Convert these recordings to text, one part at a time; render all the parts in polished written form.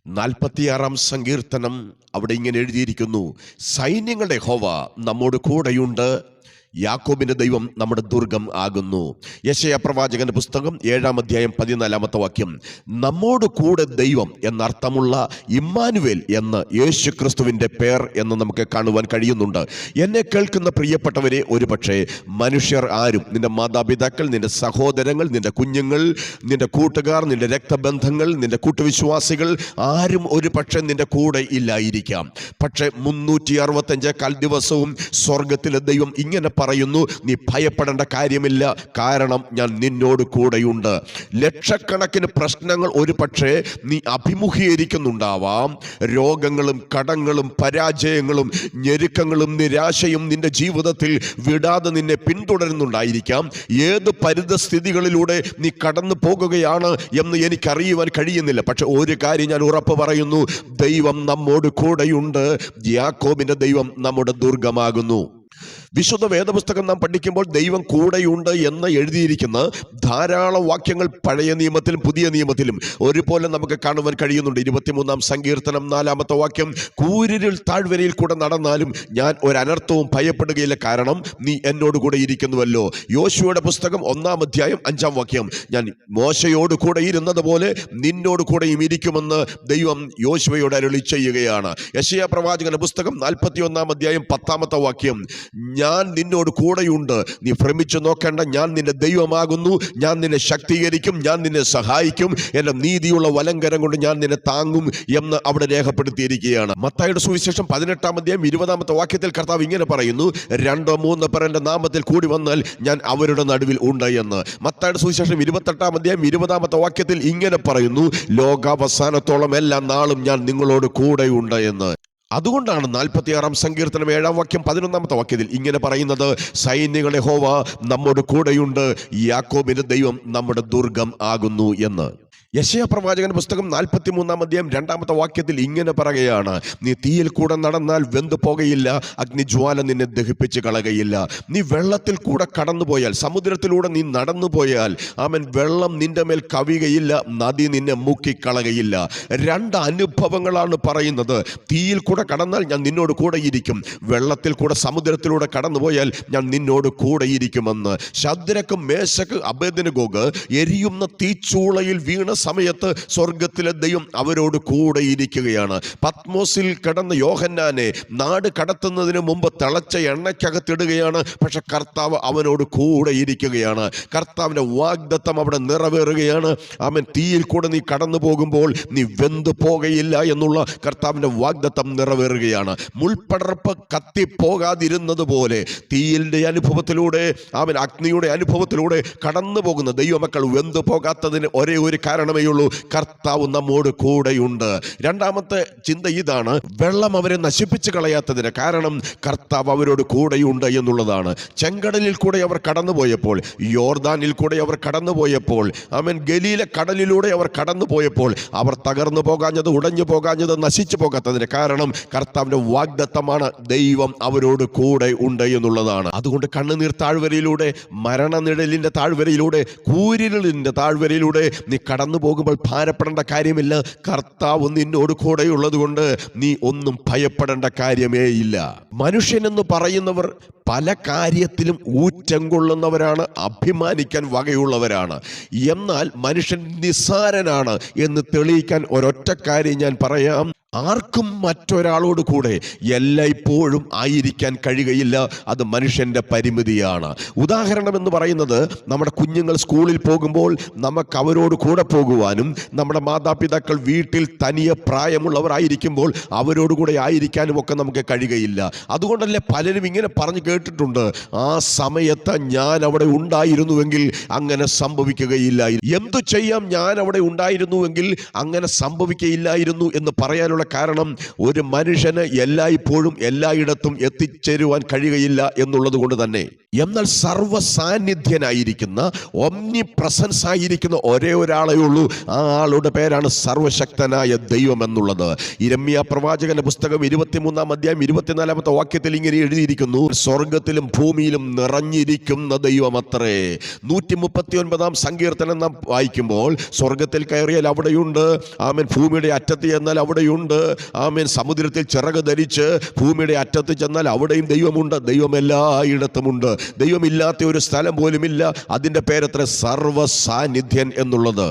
46 സങ്കീർത്തനം അവിടെ ഇങ്ങനെ എഴുതിയിരിക്കുന്നു, സൈന്യങ്ങളുടെ യഹോവ നമ്മോട് കൂടെയുണ്ട്, യാക്കോബിന്റെ ദൈവം നമ്മുടെ ദുർഗം ആകുന്നു. യെശയ്യാ പ്രവാചകന്റെ പുസ്തകം 7-ാം അധ്യായം 14-ാമത്തെ വാക്യം. നമ്മോട് കൂടെ ദൈവം എന്നർത്ഥമുള്ള ഇമ്മാനുവേൽ എന്ന യേശു ക്രിസ്തുവിന്റെ പേർ എന്ന് നമുക്ക് കാണുവാൻ കഴിയുന്നുണ്ട്. എന്നെ കേൾക്കുന്ന പ്രിയപ്പെട്ടവരെ, ഒരുപക്ഷെ മനുഷ്യർ ആരും, നിന്റെ മാതാപിതാക്കൾ, നിന്റെ സഹോദരങ്ങൾ, നിന്റെ കുഞ്ഞുങ്ങൾ, നിന്റെ കൂട്ടുകാർ, നിന്റെ രക്തബന്ധങ്ങൾ, നിന്റെ കൂട്ടുവിശ്വാസികൾ ആരും ഒരു പക്ഷെ നിന്റെ കൂടെ ഇല്ലായിരിക്കാം. പക്ഷെ 365 ദിവസവും സ്വർഗത്തിലെ ദൈവം ഇങ്ങനെ പറയുന്നു, നീ ഭയപ്പെടേണ്ട കാര്യമില്ല, കാരണം ഞാൻ നിന്നോട് കൂടെയുണ്ട്. ലക്ഷക്കണക്കിന് പ്രശ്നങ്ങൾ ഒരു പക്ഷേ നീ അഭിമുഖീകരിക്കുന്നുണ്ടാവാം. രോഗങ്ങളും കടങ്ങളും പരാജയങ്ങളും ഞെരുക്കങ്ങളും നിരാശയും നിന്റെ ജീവിതത്തിൽ വിടാതെ നിന്നെ പിന്തുടരുന്നുണ്ടായിരിക്കാം. ഏത് പരിതസ്ഥിതികളിലൂടെ നീ കടന്നു പോകുകയാണ് എന്ന് എനിക്കറിയുവാൻ കഴിയുന്നില്ല. പക്ഷെ ഒരു കാര്യം ഞാൻ ഉറപ്പ് പറയുന്നു, ദൈവം നമ്മോട് കൂടെയുണ്ട്, യാക്കോബിന്റെ ദൈവം നമ്മുടെ ദുർഗമാകുന്നു. വിശുദ്ധ വേദപുസ്തകം നാം പഠിക്കുമ്പോൾ ദൈവം കൂടെയുണ്ട് എന്ന് എഴുതിയിരിക്കുന്ന ധാരാളം വാക്യങ്ങൾ പഴയ നിയമത്തിലും പുതിയ നിയമത്തിലും ഒരുപോലെ നമുക്ക് കാണുവാൻ കഴിയുന്നുണ്ട്. 23-ാം സങ്കീർത്തനം 4-ാമത്തെ വാക്യം, കൂരിരുൾ താഴ്വരയിൽ കൂടെ നടന്നാലും ഞാൻ ഒരനർത്ഥവും ഭയപ്പെടുകയില്ല, കാരണം നീ എന്നോട് കൂടെ ഇരിക്കുന്നുവല്ലോ. യോശുവയുടെ പുസ്തകം 1-ാം അധ്യായം 5-ാം വാക്യം, ഞാൻ മോശയോട് കൂടെ ഇരുന്നത് പോലെ നിന്നോട് കൂടെയും ഇരിക്കുമെന്ന് ദൈവം യോശുവയോട് അരുളി ചെയ്യുകയാണ്. യെശയ്യാ പ്രവാചകന്റെ പുസ്തകം 41-ാം അധ്യായം 10-ാമത്തെ വാക്യം, ഞാൻ നിന്നോട് കൂടെയുണ്ട്, നീ ഭ്രമിച്ചു നോക്കേണ്ട, ഞാൻ നിന്റെ ദൈവമാകുന്നു, ഞാൻ നിന്നെ ശക്തീകരിക്കും, ഞാൻ നിന്നെ സഹായിക്കും, എന്റെ നീതിയുള്ള വലങ്കരം കൊണ്ട് ഞാൻ നിന്നെ താങ്ങും എന്ന് അവിടെ രേഖപ്പെടുത്തിയിരിക്കുകയാണ്. മത്തായിയുടെ സുവിശേഷം 18-ാം അധ്യായം 20-ാമത്തെ വാക്യത്തിൽ കർത്താവ് ഇങ്ങനെ പറയുന്നു, 2-3 പേർ എന്റെ നാമത്തിൽ കൂടി വന്നാൽ ഞാൻ അവരുടെ നടുവിൽ ഉണ്ട് എന്ന്. മത്തായിയുടെ സുവിശേഷം 28-ാം അധ്യായം 20-ാമത്തെ വാക്യത്തിൽ ഇങ്ങനെ പറയുന്നു, ലോകാവസാനത്തോളം എല്ലാ നാളും ഞാൻ നിങ്ങളോട് കൂടെയുണ്ട് എന്ന്. അതുകൊണ്ടാണ് 46-ാം സങ്കീർത്തനം 7-ാം വാക്യം 11-ാമത്തെ വാക്യത്തിൽ ഇങ്ങനെ പറയുന്നത്, സൈന്യങ്ങളുടെ യഹോവ നമ്മോട് കൂടെയുണ്ട്, യാക്കോബിന്റെ ദൈവം നമ്മുടെ ദുർഗം ആകുന്നു എന്ന്. യെശയ്യാ പ്രവാചകന്റെ പുസ്തകം 43-ാം അധ്യായം 2-ാമത്തെ വാക്യത്തിൽ ഇങ്ങനെ പറയുകയാണ്, നീ തീയിൽ കൂടെ നടന്നാൽ വെന്തു പോകയില്ല, അഗ്നിജ്വാല നിന്നെ ദഹിപ്പിച്ച് കളകയില്ല. നീ വെള്ളത്തിൽ കൂടെ കടന്നുപോയാൽ, സമുദ്രത്തിലൂടെ നീ നടന്നു പോയാൽ, ആമൻ, വെള്ളം നിന്റെ മേൽ കവിയുകയില്ല, നദി നിന്നെ മുക്കിക്കളകയില്ല. 2 അനുഭവങ്ങളാണ് പറയുന്നത്. തീയിൽ കൂടെ കടന്നാൽ ഞാൻ നിന്നോട് കൂടെ ഇരിക്കും, വെള്ളത്തിൽ കൂടെ സമുദ്രത്തിലൂടെ കടന്നുപോയാൽ ഞാൻ നിന്നോട് കൂടെ ഇരിക്കുമെന്ന്. ശദ്രക്ക്, മേശക്ക്, അബേദ്നെഗോഗ് എരിയുന്ന തീച്ചൂളയിൽ വീണ സമയത്ത് സ്വർഗത്തിലെ ദൈവം അവരോട് കൂടെ ഇരിക്കുകയാണ്. പത്മോസിൽ കിടന്ന യോഹന്നാനെ നാട് കടത്തുന്നതിന് മുമ്പ് തിളച്ച എണ്ണയ്ക്കകത്തിടുകയാണ്. പക്ഷെ കർത്താവ് അവനോട് കൂടെ ഇരിക്കുകയാണ്. കർത്താവിന്റെ വാഗ്ദത്തം അവിടെ നിറവേറുകയാണ്. അവൻ തീയിൽ കൂടെ നീ കടന്നു പോകുമ്പോൾ നീ വെന്തു പോകയില്ല എന്നുള്ള കർത്താവിന്റെ വാഗ്ദത്തം നിറവേറുകയാണ്. മുൾപടർപ്പ് കത്തിപ്പോകാതിരുന്നത് പോലെ തീയിന്റെ അനുഭവത്തിലൂടെ, അവൻ അഗ്നിയുടെ അനുഭവത്തിലൂടെ കടന്നു പോകുന്ന ദൈവമക്കൾ വെന്തു പോകാത്തതിന് ഒരേ ഒരു കാരണമേ ഉള്ളൂ, കർത്താവ് നമ്മോട് കൂടെയുണ്ട്. 2-ാമത്തെ ചിന്ത ഇതാണ്, വെള്ളം അവരെ നശിപ്പിച്ച് കളയാത്തതിന് കാരണം കർത്താവ് അവരോട് കൂടെയുണ്ട് എന്നുള്ളതാണ്. ചെങ്കടലിൽ കൂടെ അവർ കടന്നുപോയപ്പോൾ, യോർദാനിൽ കൂടെ അവർ കടന്നുപോയപ്പോൾ, അവൻ ഗലീല കടലിലൂടെ അവർ കടന്നുപോയപ്പോൾ അവർ തകർന്നു പോകാഞ്ഞത്, ഉടഞ്ഞു പോകാഞ്ഞത്, നശിച്ചു പോകാത്തതിന് കാരണം കർത്താവിന്റെ വാഗ്ദത്തമാണ്, ദൈവം അവരോട് കൂടെ ഉണ്ട് എന്നുള്ളതാണ്. അതുകൊണ്ട് കണ്ണുനീർ താഴ്വരയിലൂടെ, മരണനിഴലിന്റെ താഴ്വരയിലൂടെ, കൂരിരുളിന്റെ താഴ്വരയിലൂടെ നീ കടന്നു പോകുമ്പോൾ ഭാരപ്പെടേണ്ട കാര്യമില്ല, കർത്താവ് നിന്നോട് കൂടെയുള്ളത് കൊണ്ട് നീ ഒന്നും ഭയപ്പെടേണ്ട കാര്യമേ ഇല്ല. മനുഷ്യനെന്ന് പറയുന്നവർ പല കാര്യത്തിലും ഊറ്റം കൊള്ളുന്നവരാണ്, അഭിമാനിക്കാൻ വകയുള്ളവരാണ്. എന്നാൽ മനുഷ്യൻ നിസ്സാരനാണ് എന്ന് തെളിയിക്കാൻ ഒരൊറ്റ കാര്യം ഞാൻ പറയാം, ആർക്കും മറ്റൊരാളോട് കൂടെ എല്ലായ്പ്പോഴും ആയിരിക്കാൻ കഴിയുകയില്ല. അത് മനുഷ്യൻ്റെ പരിമിതിയാണ്. ഉദാഹരണം എന്ന് പറയുന്നത്, നമ്മുടെ കുഞ്ഞുങ്ങൾ സ്കൂളിൽ പോകുമ്പോൾ നമുക്ക് അവരോട് കൂടെ പോകുവാനും, നമ്മുടെ മാതാപിതാക്കൾ വീട്ടിൽ തനിയെ പ്രായമുള്ളവരായിരിക്കുമ്പോൾ അവരോട് കൂടെ ആയിരിക്കാനും ഒക്കെ നമുക്ക് കഴിയുകയില്ല. അതുകൊണ്ടല്ലേ പലരും ഇങ്ങനെ പറഞ്ഞു കേട്ടിട്ടുണ്ട്, ആ സമയത്ത് ഞാൻ അവിടെ ഉണ്ടായിരുന്നുവെങ്കിൽ അങ്ങനെ സംഭവിക്കുകയില്ലായിരുന്നു. എന്തു ചെയ്യാം, ഞാൻ അവിടെ ഉണ്ടായിരുന്നുവെങ്കിൽ അങ്ങനെ സംഭവിക്കുകയില്ലായിരുന്നു എന്ന് പറയാനുള്ള പറയാനുള്ള കാരണം, ഒരു മനുഷ്യന് എല്ലായ്പ്പോഴും എല്ലായിടത്തും എത്തിച്ചേരുവാൻ കഴിയുകയില്ല എന്നുള്ളത് കൊണ്ട് തന്നെ. എന്നാൽ സർവ്വ സാന്നിധ്യനായിരിക്കുന്ന, ഒമ്നി പ്രസൻസ് ആയിരിക്കുന്ന ഒരേ ഒരാളേ ഉള്ളൂ. ആ ആളുടെ പേരാണ് സർവശക്തനായ ദൈവം എന്നുള്ളത്. യിരെമ്യാ പ്രവാചകന്റെ പുസ്തകം 23-ാം അധ്യായം 24-ാമത്തെ വാക്യത്തിൽ ഇങ്ങനെ എഴുതിയിരിക്കുന്നു: സ്വർഗത്തിലും ഭൂമിയിലും നിറഞ്ഞിരിക്കുന്ന ദൈവമത്രേ. 139-ാം സങ്കീർത്തനം നാം വായിക്കുമ്പോൾ, സ്വർഗത്തിൽ കയറിയാൽ അവിടെയുണ്ട്, ആമേൻ. ഭൂമിയുടെ അറ്റത്ത് ചെന്നാൽ അവിടെയുണ്ട്, ആമേൻ. സമുദ്രത്തിൽ ചിറക് ധരിച്ച് ഭൂമിയുടെ അറ്റത്ത് ചെന്നാൽ അവിടെയും ദൈവമുണ്ട്. ദൈവം എല്ലായിടത്തുമുണ്ട്. ദൈവമില്ലാത്ത ഒരു സ്ഥലം പോലുമില്ല. അതിൻ്റെ പേരത്ര സർവ്വ സാന്നിധ്യൻ എന്നുള്ളത്.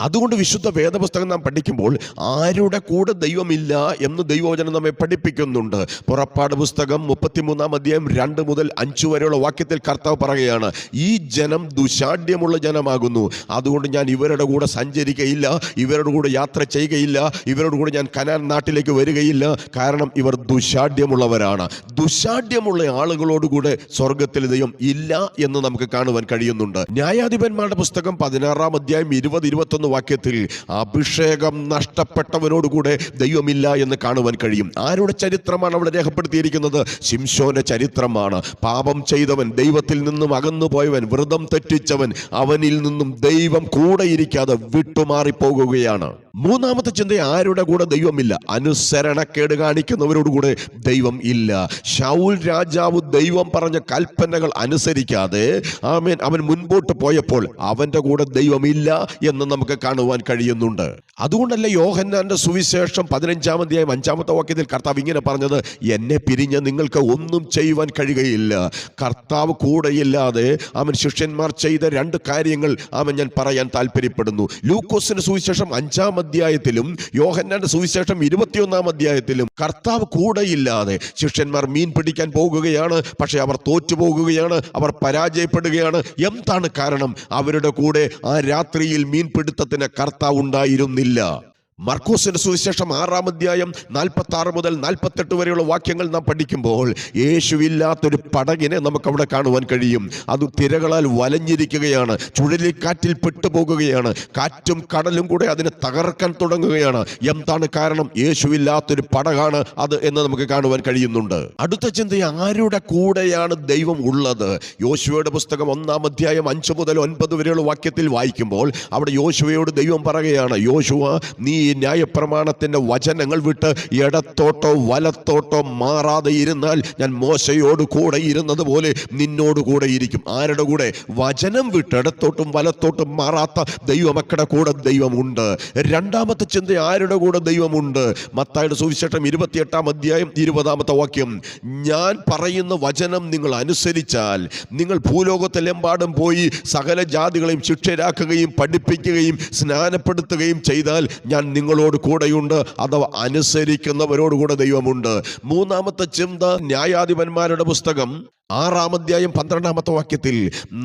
അതുകൊണ്ട് വിശുദ്ധ വേദപുസ്തകം നാം പഠിക്കുമ്പോൾ ആരുടെ കൂടെ ദൈവമില്ല എന്ന് ദൈവവചനം നമ്മെ പഠിപ്പിക്കുന്നുണ്ട്. പുറപ്പാട് പുസ്തകം 33-ാം അധ്യായം 2 മുതൽ 5 വരെയുള്ള വാക്യത്തിൽ കർത്താവ് പറയുകയാണ്: ഈ ജനം ദുശാഠ്യമുള്ള ജനമാകുന്നു, അതുകൊണ്ട് ഞാൻ ഇവരുടെ കൂടെ സഞ്ചരിക്കയില്ല, ഇവരുടെ കൂടെ യാത്ര ചെയ്യുകയില്ല, ഇവരുടെ കൂടെ ഞാൻ കനാൻ നാട്ടിലേക്ക് വരികയില്ല, കാരണം ഇവർ ദുശാഠ്യമുള്ളവരാണ്. ദുശാഠ്യമുള്ള ആളുകളോടുകൂടെ സ്വർഗത്തിൽ ദൈവം ഇല്ല എന്ന് നമുക്ക് കാണുവാൻ കഴിയുന്നുണ്ട്. ന്യായാധിപന്മാരുടെ പുസ്തകം 16-ാം അധ്യായം 20-21 വാക്യത്തിൽ അഭിഷേകം നഷ്ടപ്പെട്ടവനോടുകൂടെ ദൈവമില്ല എന്ന് കാണുവാൻ കഴിയും. ആരുടെ ചരിത്രമാണ് അവിടെ രേഖപ്പെടുത്തിയിരിക്കുന്നത്? ശിംശോന്റെ ചരിത്രമാണ്. പാപം ചെയ്തവൻ, ദൈവത്തിൽ നിന്നും അകന്നു പോയവൻ, വ്രതം തെറ്റിച്ചവൻ, അവനിൽ നിന്നും ദൈവം കൂടെ ഇരിക്കാതെ വിട്ടുമാറിപ്പോകുകയാണ്. മൂന്നാമത്തെ ചിന്ത, ആരുടെ കൂടെ ദൈവമില്ല? അനുസരണക്കേട് കാണിക്കുന്നവരോടുകൂടെ ദൈവം ഇല്ല. ശൗൽ രാജാവ് ദൈവം പറഞ്ഞ കൽപ്പനകൾ അനുസരിക്കാതെ ആമേൻ അവൻ മുൻപോട്ട് പോയപ്പോൾ അവന്റെ കൂടെ ദൈവമില്ല എന്ന് നമുക്ക് കാണുവാൻ കഴിയുന്നുണ്ട്. അതുകൊണ്ടല്ല യോഹന്നാന്റെ സുവിശേഷം 15-ാം അധ്യായം 5-ാമത്തെ വാക്യത്തിൽ കർത്താവ് ഇങ്ങനെ പറഞ്ഞത്: എന്നെ പിരിഞ്ഞ് നിങ്ങൾക്ക് ഒന്നും ചെയ്യുവാൻ കഴിയുകയില്ല. കർത്താവ് കൂടെയില്ലാതെ അവൻ ശിഷ്യന്മാർ ചെയ്ത 2 കാര്യങ്ങൾ ഞാൻ പറയാൻ താല്പര്യപ്പെടുന്നു. ലൂക്കോസിന്റെ സുവിശേഷം 5-ാം അധ്യായത്തിലും യോഹന്നാന്റെ സുവിശേഷം 21-ാം അധ്യായത്തിലും കർത്താവ് കൂടെയില്ലാതെ ശിഷ്യന്മാർ മീൻ പിടിക്കാൻ പോകുകയാണ്. പക്ഷെ അവർ തോറ്റുപോകുകയാണ്, അവർ പരാജയപ്പെടുകയാണ്. എന്താണ് കാരണം? അവരുടെ കൂടെ ആ രാത്രിയിൽ മീൻപിടുത്തത്തിന് കർത്താവ് ഉണ്ടായിരുന്നില്ല. മർക്കോസിന്റെ സുവിശേഷം 6-ാം അധ്യായം 46 മുതൽ 48 വരെയുള്ള വാക്യങ്ങൾ നാം പഠിക്കുമ്പോൾ യേശുവില്ലാത്തൊരു പടകിനെ നമുക്കവിടെ കാണുവാൻ കഴിയും. അത് തിരകളാൽ വലഞ്ഞിരിക്കുകയാണ്, ചുഴലിക്കാറ്റിൽ പെട്ടുപോകുകയാണ്, കാറ്റും കടലും കൂടെ അതിനെ തകർക്കാൻ തുടങ്ങുകയാണ്. എന്താണ് കാരണം? യേശുവില്ലാത്തൊരു പടകാണ് അത് എന്ന് നമുക്ക് കാണുവാൻ കഴിയുന്നുണ്ട്. അടുത്ത ചിന്ത, ആരുടെ കൂടെയാണ് ദൈവം ഉള്ളത്? യോശുവയുടെ പുസ്തകം 1-ാം അധ്യായം 5 മുതൽ 9 വരെയുള്ള വാക്യത്തിൽ വായിക്കുമ്പോൾ അവിടെ യോശുവയോട് ദൈവം പറയുകയാണ്: യോശുവ, നീ ന്യായപ്രമാണത്തിന്റെ വചനങ്ങൾ വിട്ട് ഇടത്തോട്ടോ വലത്തോട്ടോ മാറാതെ ഇരുന്നാൽ ഞാൻ മോശയോട് കൂടെ ഇരുന്നത് പോലെ നിന്നോട് കൂടെ ഇരിക്കും. ആരുടെ കൂടെ? വചനം വിട്ട് ഇടത്തോട്ടും വലത്തോട്ടും മാറാത്ത ദൈവമക്കളുടെ കൂടെ ദൈവമുണ്ട്. രണ്ടാമത്തെ ചിന്ത, ആരുടെ കൂടെ ദൈവമുണ്ട്? മത്തായിയുടെ സുവിശേഷം 28-ാം അധ്യായം 20-ാമത്തെ വാക്യം: ഞാൻ പറയുന്ന വചനം നിങ്ങൾ അനുസരിച്ചാൽ നിങ്ങൾ ഭൂലോകത്തിലെമ്പാടും പോയി സകല ജാതികളെയും ശിഷ്യരാക്കുകയും പഠിപ്പിക്കുകയും സ്നാനപ്പെടുത്തുകയും ചെയ്താൽ ഞാൻ നിങ്ങളോട് കൂടെയുണ്ട്. അഥവാ അനുസരിക്കുന്നവരോടുകൂടെ ദൈവമുണ്ട്. മൂന്നാമത്തെ ചിന്ത, ന്യായാധിപന്മാരുടെ പുസ്തകം 6-ാം അധ്യായം 12-ാമത്തെ വാക്യത്തിൽ: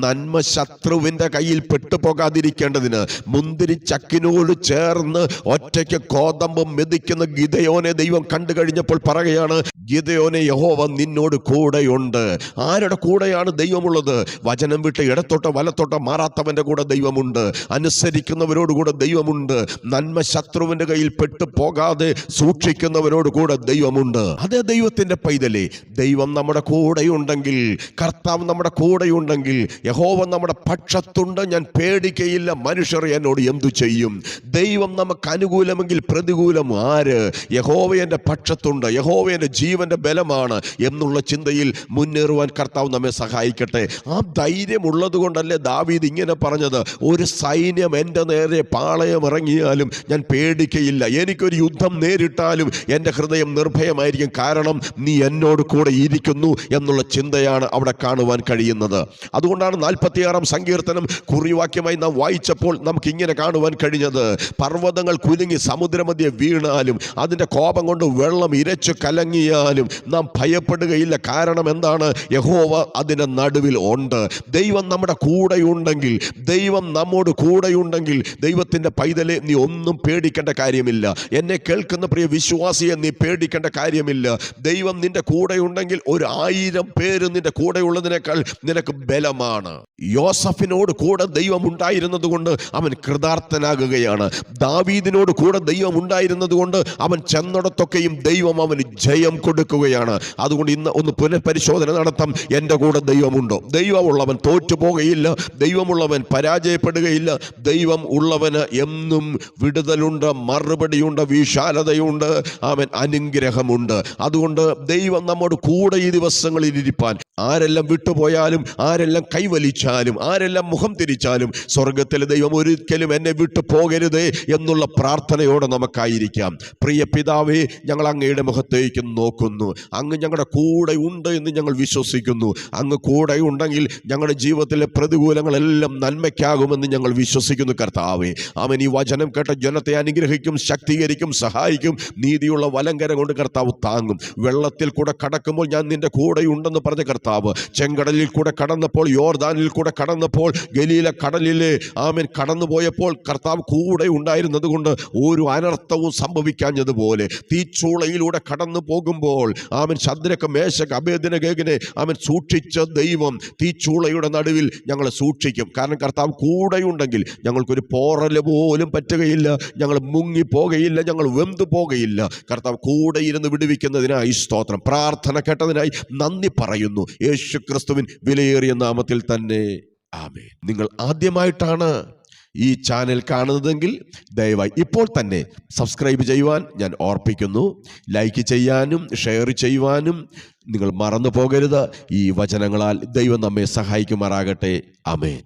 നന്മ ശത്രുവിന്റെ കയ്യിൽ പെട്ടുപോകാതിരിക്കേണ്ടതിന് മുന്തിരി ചക്കിനോട് ചേർന്ന് ഒറ്റയ്ക്ക് കോതമ്പം മെതിക്കുന്ന ഗിദെയോനെ ദൈവം കണ്ടു കഴിഞ്ഞപ്പോൾ പറയുകയാണ്: ഗിദെയോനെ, യഹോവ നിന്നോട് കൂടെയുണ്ട്. ആരുടെ കൂടെയാണ് ദൈവമുള്ളത്? വചനം വിട്ട് ഇടത്തോട്ടോ വലത്തോട്ടോ മാറാത്തവന്റെ കൂടെ ദൈവമുണ്ട്. അനുസരിക്കുന്നവരോടുകൂടെ ദൈവമുണ്ട്. നന്മ ശത്രുവിന്റെ കയ്യിൽ പെട്ടുപോകാതെ സൂക്ഷിക്കുന്നവരോട് കൂടെ ദൈവമുണ്ട്. അതേ ദൈവത്തിന്റെ പൈതലേ, ദൈവം നമ്മുടെ കൂടെയുണ്ടെങ്കിൽ, കർത്താവ് നമ്മുടെ കൂടെയുണ്ടെങ്കിൽ, യഹോവ നമ്മുടെ പക്ഷത്തുണ്ട്, ഞാൻ പേടിക്കയില്ല, മനുഷ്യർ എന്നോട് എന്തു ചെയ്യും? ദൈവം നമുക്ക് അനുകൂലമെങ്കിൽ പ്രതികൂലം ആര്? യഹോവ എൻ്റെ പക്ഷത്തുണ്ട്, യഹോവ എൻ്റെ ജീവന്റെ ബലമാണ് എന്നുള്ള ചിന്തയിൽ മുന്നേറുവാൻ കർത്താവ് നമ്മെ സഹായിക്കട്ടെ. ആ ധൈര്യമുള്ളത് കൊണ്ടല്ലേ ദാവീദ് ഇങ്ങനെ പറഞ്ഞത്: ഒരു സൈന്യം എൻ്റെ നേരെ പാളയം ഇറങ്ങിയാലും ഞാൻ പേടിക്കയില്ല, എനിക്കൊരു യുദ്ധം നേരിട്ടാലും എൻ്റെ ഹൃദയം നിർഭയമായിരിക്കും, കാരണം നീ എന്നോട് കൂടെ ഇരിക്കുന്നു എന്നുള്ള ചിന്തയാണ് അവിടെ കാണുവാൻ കഴിയുന്നത്. അതുകൊണ്ടാണ് 46-ാം സങ്കീർത്തനം കുറിവാക്യമായി നാം വായിച്ചപ്പോൾ നമുക്ക് ഇങ്ങനെ കാണുവാൻ കഴിഞ്ഞത്: പർവ്വതങ്ങൾ കുലുങ്ങി സമുദ്രമധ്യേ വീണാലും അതിൻ്റെ കോപം കൊണ്ട് വെള്ളം ഇരച്ചു കലങ്ങിയാലും നാം ഭയപ്പെടുകയില്ല. കാരണം എന്താണ്? യഹോവ അതിൻ്റെ നടുവിൽ ഉണ്ട്. ദൈവം നമ്മുടെ കൂടെയുണ്ടെങ്കിൽ, ദൈവം നമ്മോട് കൂടെയുണ്ടെങ്കിൽ, ദൈവത്തിൻ്റെ പൈതലെ, നീ ഒന്നും പേടിക്കേണ്ട കാര്യമില്ല. എന്നെ കേൾക്കുന്ന പ്രിയ വിശ്വാസിയെ, നീ പേടിക്കേണ്ട കാര്യമില്ല. ദൈവം നിന്റെ കൂടെയുണ്ടെങ്കിൽ 1000 പേര് നിന്റെ കൂടെ ഉള്ളതിനേക്കാൾ നിനക്ക് ബലമാണ്. യോസഫിനോട് കൂടെ ദൈവം ഉണ്ടായിരുന്നത് കൊണ്ട് അവൻ കൃതാർത്ഥനാകുകയാണ്. ദാവീദിനോട് കൂടെ ദൈവം ഉണ്ടായിരുന്നത് കൊണ്ട് അവൻ ചെന്നിടത്തൊക്കെയും ദൈവം അവന് ജയം കൊടുക്കുകയാണ്. അതുകൊണ്ട് ഇന്ന് ഒന്ന് പുനഃപരിശോധന നടത്താം. എൻ്റെ കൂടെ ദൈവമുണ്ടോ? ദൈവമുള്ളവൻ തോറ്റുപോകുകയില്ല, ദൈവമുള്ളവൻ പരാജയപ്പെടുകയില്ല. ദൈവം ഉള്ളവന് എന്നും വിടുതലുണ്ട്, മറുപടിയുണ്ട്, വിശാലതയുണ്ട്, അവൻ അനുഗ്രഹമുണ്ട്. അതുകൊണ്ട് ദൈവം നമ്മോട് കൂടെ ഈ ദിവസങ്ങളിൽ ഇരിപ്പാൻ, ആരെല്ലാം വിട്ടുപോയാലും, ആരെല്ലാം കൈവലിച്ചാലും, ആരെല്ലാം മുഖം തിരിച്ചാലും, സ്വർഗത്തിലെ ദൈവം ഒരിക്കലും എന്നെ വിട്ടു പോകരുതേ എന്നുള്ള പ്രാർത്ഥനയോടെ നമുക്കായിരിക്കാം. പ്രിയ പിതാവേ, ഞങ്ങൾ അങ്ങയുടെ മുഖത്തേക്ക് നോക്കുന്നു. അങ്ങ് ഞങ്ങളുടെ കൂടെ ഉണ്ട് എന്ന് ഞങ്ങൾ വിശ്വസിക്കുന്നു. അങ്ങ് കൂടെ ഉണ്ടെങ്കിൽ ഞങ്ങളുടെ ജീവിതത്തിലെ പ്രതികൂലങ്ങളെല്ലാം നന്മയ്ക്കാകുമെന്ന് ഞങ്ങൾ വിശ്വസിക്കുന്നു. കർത്താവേ, അവൻ ഈ വചനം കേട്ട ജനത്തെ അനുഗ്രഹിക്കും, ശക്തീകരിക്കും, സഹായിക്കും. നീതിയുള്ള വലങ്കരം കൊണ്ട് കർത്താവ് താങ്ങും. വെള്ളത്തിൽ കൂടെ കടക്കുമ്പോൾ ഞാൻ നിന്റെ കൂടെ ഉണ്ടെന്ന് പറഞ്ഞ കർത്താവ് ചെങ്കടലിൽ കൂടെ കടന്നപ്പോൾ, യോർദാനിൽ കൂടെ കടന്നപ്പോൾ, ഗലീല കടലിലെ ആമേൻ കടന്നുപോയപ്പോൾ കർത്താവ് കൂടെ ഉണ്ടായിരുന്നത് കൊണ്ട് ഒരു അനർത്ഥവും സംഭവിക്കാഞ്ഞതുപോലെ തീച്ചൂളയിലൂടെ കടന്നു പോകുമ്പോൾ ആമേൻ ശദ്രക്ക്, മേശക്ക്, അബേദ്നെഗോവിനെ ആമേൻ സൂക്ഷിച്ച ദൈവം തീച്ചൂളയുടെ നടുവിൽ ഞങ്ങളെ സൂക്ഷിക്കും. കാരണം കർത്താവ് കൂടെയുണ്ടെങ്കിൽ ഞങ്ങൾക്കൊരു പോറൽ പോലും പറ്റുകയില്ല, ഞങ്ങൾ മുങ്ങിപ്പോകയില്ല, ഞങ്ങൾ വെന്തു പോകയില്ല. കർത്താവ് കൂടെ ഇരുന്ന് വിടുവിക്കുന്നതിനായി സ്തോത്രം. പ്രാർത്ഥന കേട്ടതിനായി നന്ദി പറയുന്നു. യേശു ക്രിസ്തുവിൻ വിലയേറിയ നാമത്തിൽ തന്നെ ആമേൻ. നിങ്ങൾ ആദ്യമായിട്ടാണ് ഈ ചാനൽ കാണുന്നതെങ്കിൽ ദയവായി ഇപ്പോൾ തന്നെ സബ്സ്ക്രൈബ് ചെയ്യുവാൻ ഞാൻ ഓർപ്പിക്കുന്നു. ലൈക്ക് ചെയ്യാനും ഷെയർ ചെയ്യുവാനും നിങ്ങൾ മറന്നു പോകരുത്. ഈ വചനങ്ങളാൽ ദൈവം നമ്മെ സഹായിക്കുമാറാകട്ടെ. ആമേൻ.